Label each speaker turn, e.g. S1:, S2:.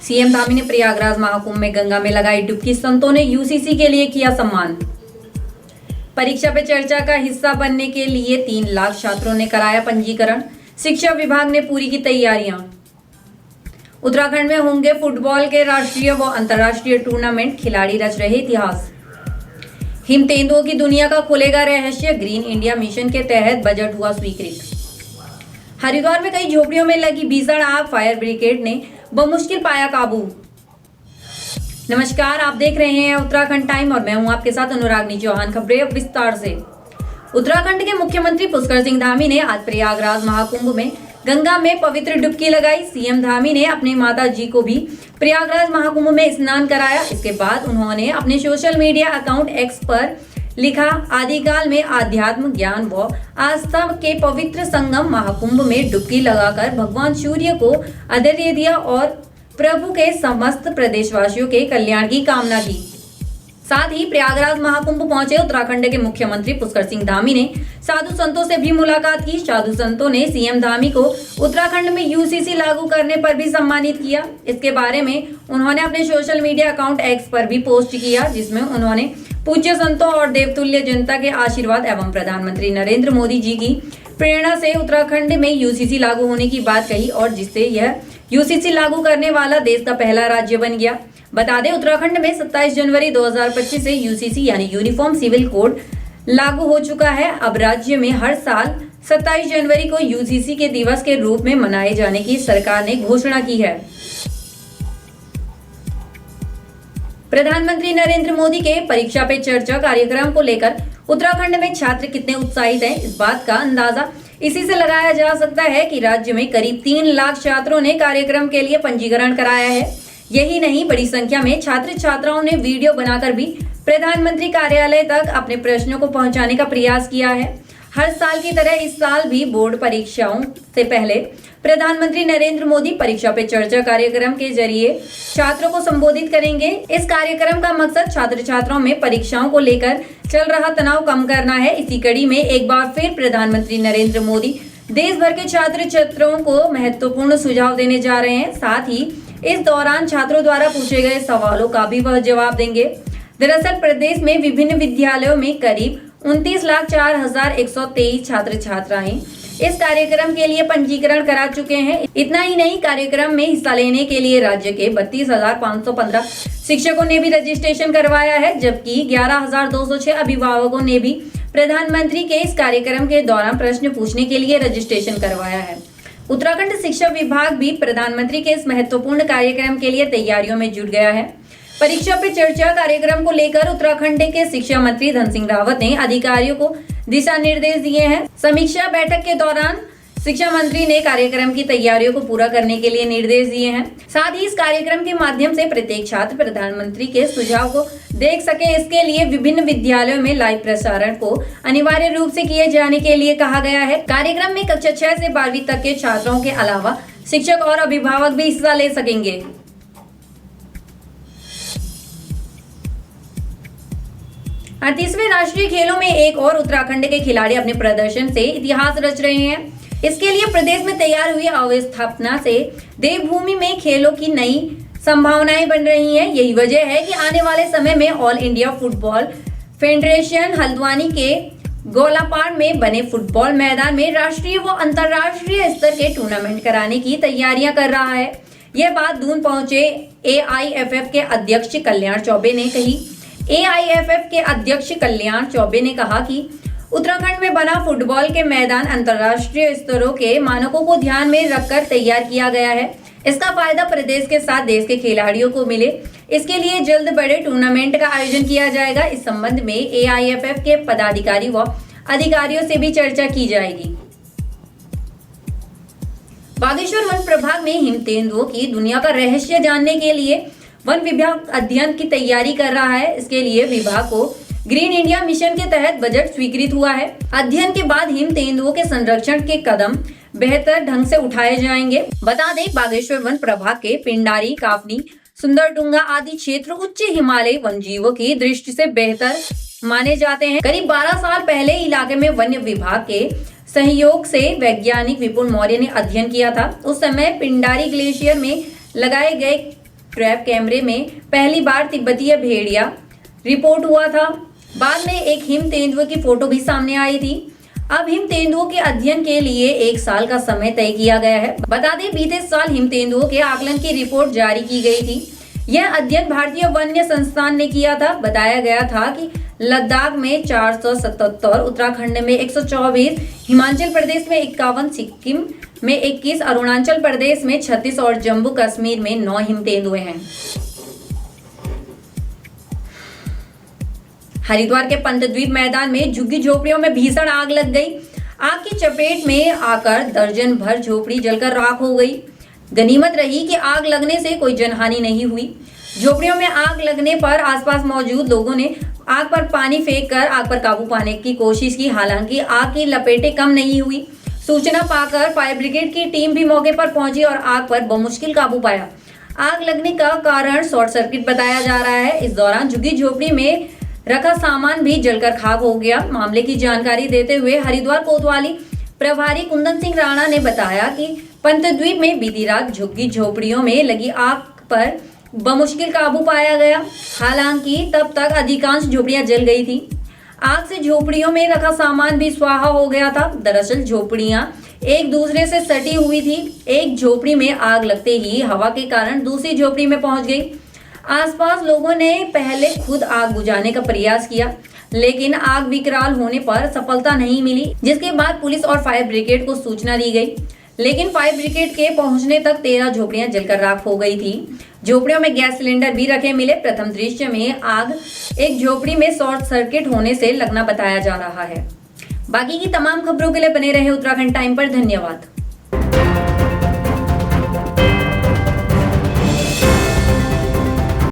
S1: CM Dhami ने प्रयागराज महाकुंभ में गंगा में लगाई डुबकी, संतों ने यूसीसी के लिए किया सम्मान। परीक्षा पे चर्चा का हिस्सा बनने के लिए 3 लाख छात्रों ने कराया पंजीकरण, शिक्षा विभाग ने पूरी की तैयारियां। उत्तराखंड में होंगे फुटबॉल के राष्ट्रीय व अंतर्राष्ट्रीय टूर्नामेंट, खिलाड़ी रच रहे इतिहास। हिम तेंदुओं की दुनिया का खुलेगा रहस्य, ग्रीन इंडिया मिशन के तहत बजट हुआ स्वीकृत। हरिद्वार में कई झोपड़ियों में लगी भीषण आग, फायर ब्रिगेड ने बमुश्किल पाया काबू। नमस्कार, आप देख रहे हैं उत्तराखंड टाइम और मैं हूं आपके साथ अनुरागनी चौहान। खबरें अब विस्तार से। उत्तराखंड के मुख्यमंत्री पुष्कर सिंह धामी ने आज प्रयागराज महाकुंभ में गंगा में पवित्र डुबकी लगाई। सीएम धामी ने अपने माता जी को भी प्रयागराज महाकुंभ में स्नान कराया। इसके बाद उन्होंने अपने सोशल मीडिया अकाउंट एक्स पर लिखा, आदिकाल में आध्यात्म, ज्ञान व आस्था के पवित्र संगम महाकुंभ में डुबकी लगाकर भगवान सूर्य को आदर्य दिया और प्रभु के समस्त प्रदेशवासियों के कल्याण की कामना की। साथ ही प्रयागराज महाकुंभ पहुंचे उत्तराखंड के मुख्यमंत्री पुष्कर सिंह धामी ने साधु संतों से भी मुलाकात की। साधु संतों ने सीएम धामी को उत्तराखंड में यूसीसी लागू करने पर भी सम्मानित किया। इसके बारे में उन्होंने अपने सोशल मीडिया अकाउंट एक्स पर भी पोस्ट किया, जिसमें उन्होंने पूज्य संतों और देवतुल्य जनता के आशीर्वाद एवं प्रधानमंत्री नरेंद्र मोदी जी की प्रेरणा से उत्तराखंड में यूसीसी लागू होने की बात कही और जिससे यह यूसीसी लागू करने वाला देश का पहला राज्य बन गया। बता दें, उत्तराखंड में 27 जनवरी 2025 से यूसीसी यानी यूनिफॉर्म सिविल कोड लागू हो चुका है। अब राज्य में हर साल 27 जनवरी को यूसीसी के दिवस के रूप में मनाए जाने की सरकार ने घोषणा की है। प्रधानमंत्री नरेंद्र मोदी के परीक्षा पे चर्चा कार्यक्रम को लेकर उत्तराखंड में छात्र कितने उत्साहित हैं, इस बात का अंदाजा इसी से लगाया जा सकता है कि राज्य में करीब 3 लाख छात्रों ने कार्यक्रम के लिए पंजीकरण कराया है। यही नहीं, बड़ी संख्या में छात्र छात्राओं ने वीडियो बनाकर भी प्रधानमंत्री कार्यालय तक अपने प्रश्नों को पहुंचाने का प्रयास किया है। हर साल की तरह इस साल भी बोर्ड परीक्षाओं से पहले प्रधानमंत्री नरेंद्र मोदी परीक्षा पे चर्चा कार्यक्रम के जरिए छात्रों को संबोधित करेंगे। इस कार्यक्रम का मकसद छात्र छात्राओं में परीक्षाओं को लेकर चल रहा तनाव कम करना है। इसी कड़ी में एक बार फिर प्रधानमंत्री नरेंद्र मोदी देश भर के छात्र छात्राओं को महत्वपूर्ण सुझाव देने जा रहे हैं। साथ ही इस दौरान छात्रों द्वारा पूछे गए सवालों का भी वह जवाब देंगे। दरअसल प्रदेश में विभिन्न विद्यालयों में करीब 29,04,123 छात्र छात्राएं इस कार्यक्रम के लिए पंजीकरण करा चुके हैं। इतना ही नहीं, कार्यक्रम में हिस्सा लेने के लिए राज्य के 32,515 शिक्षकों ने भी रजिस्ट्रेशन करवाया है, जबकि 11,206 अभिभावकों ने भी प्रधानमंत्री के इस कार्यक्रम के दौरान प्रश्न पूछने के लिए रजिस्ट्रेशन करवाया है। उत्तराखंड शिक्षा विभाग भी प्रधानमंत्री के इस महत्वपूर्ण कार्यक्रम के लिए तैयारियों में जुट गया है। परीक्षा पे चर्चा कार्यक्रम को लेकर उत्तराखंड के शिक्षा मंत्री धन सिंह रावत ने अधिकारियों को दिशा निर्देश दिए हैं। समीक्षा बैठक के दौरान शिक्षा मंत्री ने कार्यक्रम की तैयारियों को पूरा करने के लिए निर्देश दिए हैं। साथ ही इस कार्यक्रम के माध्यम से प्रत्येक छात्र प्रधानमंत्री के सुझाव को देख सके, इसके लिए विभिन्न विद्यालयों में लाइव प्रसारण को अनिवार्य रूप से किए जाने के लिए कहा गया है। कार्यक्रम में कक्षा 6 से 12वीं तक के छात्रों के अलावा शिक्षक और अभिभावक भी हिस्सा ले सकेंगे। 38वें राष्ट्रीय खेलों में एक और उत्तराखंड के खिलाड़ी अपने प्रदर्शन से इतिहास रच रहे हैं। इसके लिए प्रदेश में तैयार हुई अवस्थापना से देवभूमि में खेलों की नई संभावनाएं बन रही हैं। यही वजह है कि आने वाले समय में all India football federation Haldwani के गोलापाड़ में बने फुटबॉल मैदान में राष्ट्रीय व अंतर्राष्ट्रीय स्तर के टूर्नामेंट कराने की तैयारियां कर रहा है। यह बात दून पहुंचे AIFF के अध्यक्ष कल्याण चौबे ने कही। AIFF के अध्यक्ष कल्याण चौबे ने कहा कि उत्तराखंड में बना फुटबॉल के मैदान अंतर्राष्ट्रीय स्तरों के मानकों को ध्यान में रखकर तैयार किया गया है। इसका फायदा प्रदेश के साथ देश के खिलाड़ियों को मिले। इसके लिए जल्द बड़े टूर्नामेंट का आयोजन किया जाएगा। इस संबंध में AIFF के पदाधिकारी व अधिकारियों से भी चर्चा की जाएगी। बागेश्वर वन प्रभाग में हिम तेंदुओं की दुनिया का रहस्य जानने के लिए वन विभाग अध्ययन की तैयारी कर रहा है। इसके लिए विभाग को ग्रीन इंडिया मिशन के तहत बजट स्वीकृत हुआ है। अध्ययन के बाद हिम तेंदुओं के संरक्षण के कदम बेहतर ढंग से उठाए जाएंगे। बता दें, बागेश्वर वन प्रभाग के पिंडारी, काफनी, सुंदरडुंगा आदि क्षेत्र उच्च हिमालयी वन जीवों की दृष्टि से बेहतर माने जाते हैं। करीब 12 साल पहले इलाके में वन्य विभाग के सहयोग से वैज्ञानिक विपुल मौर्य ने अध्ययन किया था। उस समय पिंडारी ग्लेशियर में लगाए गए ट्रैप कैमरे में पहली बार तिब्बतीय भेड़िया रिपोर्ट हुआ था। बाद में एक हिम तेंदुए की फोटो भी सामने आई थी। अब हिम तेंदुओं के अध्ययन के लिए 1 साल का समय तय किया गया है। बता दें, बीते साल हिम तेंदुओं के आकलन की रिपोर्ट जारी की गई थी। यह अध्ययन भारतीय वन्य संस्थान ने किया था। बताया गया था कि लद्दाख में 477, उत्तराखंड में 124, हिमाचल प्रदेश में 51, सिक्किम में 21, अरुणाचल प्रदेश में 36 और जम्मू कश्मीर में 9 हिम तेंदुए हैं। हरिद्वार के पंतद्वीप मैदान में झुग्गी झोपड़ियों में भीषण आग लग गई। आग की चपेट में आकर दर्जन भर झोपड़ी जलकर राख हो गई। गनीमत रही कि आग लगने से कोई जनहानि नहीं हुई। झोपड़ियों में आग लगने पर आसपास मौजूद लोगों ने आग पर पानी फेंककर आग पर काबू पाने की कोशिश की। हालांकि आग की लपेटें कम नहीं हुई। सूचना पाकर फायर ब्रिगेड की टीम भी मौके पर पहुंची और आग पर बमुश्किल काबू पाया। आग लगने का कारण शॉर्ट सर्किट बताया जा रहा है। इस दौरान झुग्गी झोपड़ी में रखा सामान भी जलकर खाक हो गया। मामले की जानकारी देते हुए हरिद्वार कोतवाली प्रभारी कुंदन सिंह राणा ने बताया कि पंतद्वीप में बीती रात झुग्गी झोपड़ियों में लगी आग पर बमुश्किल काबू पाया गया। हालांकि तब तक अधिकांश झोपड़ियां जल गई थी। आग से झोपड़ियों में रखा सामान भी स्वाहा हो गया था। दरअसल झोपड़ियां एक दूसरे से सटी हुई थी। एक झोपड़ी में आग लगते ही हवा के कारण दूसरी झोपड़ी में पहुंच गई। आसपास लोगों ने पहले खुद आग बुझाने का प्रयास किया, लेकिन आग विकराल होने पर सफलता नहीं मिली, जिसके बाद पुलिस और फायर ब्रिगेड को सूचना दी गई। लेकिन फायर ब्रिगेड के पहुंचने तक 13 झोपड़ियां जलकर राख हो गई थी। झोपड़ियों में गैस सिलेंडर भी रखे मिले। प्रथम दृश्य में आग एक झोपड़ी में शॉर्ट सर्किट होने से लगना बताया जा रहा है। बाकी की तमाम खबरों के लिए बने रहे उत्तराखंड टाइम पर। धन्यवाद।